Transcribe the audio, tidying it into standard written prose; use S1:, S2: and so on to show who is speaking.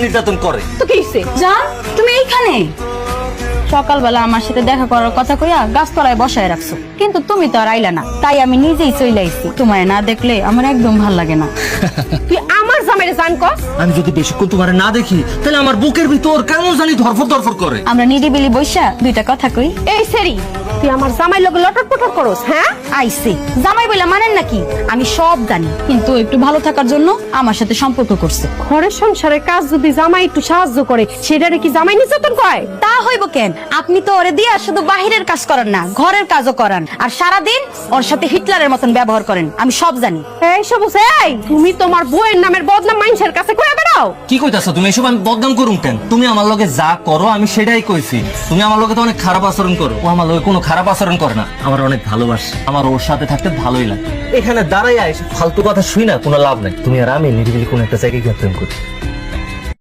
S1: নির্যাতন করে।
S2: তো কি হইছে?
S3: জান তুমি এইখানে সকালবেলা আমার সাথে দেখা করার কথা কইয়া গাছতলায় বসায় রাখছো, কিন্তু তুমি তো আর আইলা না, তাই আমি নিজেই চলে আইছি। তোমায় না দেখলে আমার একদম ভাল লাগে না।
S2: তুই আমার জামাইরে জান কস?
S1: আমি যদি বেশিক্ষণ তোমার না দেখি তাহলে আমার বুকের ভিতর কেন জানি ধরফর ধরফর করে।
S3: আমরা নিরিবিলি বইসা দুইটা কথা কই।
S2: এই সেরি, তুই আমার জামাই লগে লটর পটর করস? হ্যাঁ
S3: আইছে জামাই বইলা মানেন নাকি? আমি সব জানি, কিন্তু একটু ভালো থাকার জন্য আমার সাথে সম্পর্ক করছে।
S2: ঘরের সংসারের কাজ যদি জামাই একটু সাহায্য করে সেটারে কি জামাই নির্যাতন কয়?
S3: তা হইব কেন? আপনি তো ওরে দিয়া শুধু বাহিরের কাজ করান না, ঘরের কাজও করান, আর সারাদিন ওর সাথে হিটলারের মতন ব্যবহার করেন। আমি সব জানি।
S2: এই সবুজ, এই তুমি তোমার বউয়ের নামের বদনাম মানুষের কাছে কইয়া বেড়াও।
S1: কি কইতাছো তুমি? এসব আমি বদনাম করুম কেন? তুমি আমার লগে যা করো আমি সেটাই কইছি। তুমি আমার লগে তো অনেক খারাপ আচরণ করো, ও আমার লগে কোনো খারাপ আচরণ করে না। আমার অনেক ভালোবাসে, আমার ওর সাথে থাকতে ভালোই লাগে। এখানে দাঁড়াই এসব ফালতু কথা শুই না কোনো লাভ নাই। তুমি আর আমি নিরিবিলি কোন একটা জায়গায় গিয়ে প্রেম করি।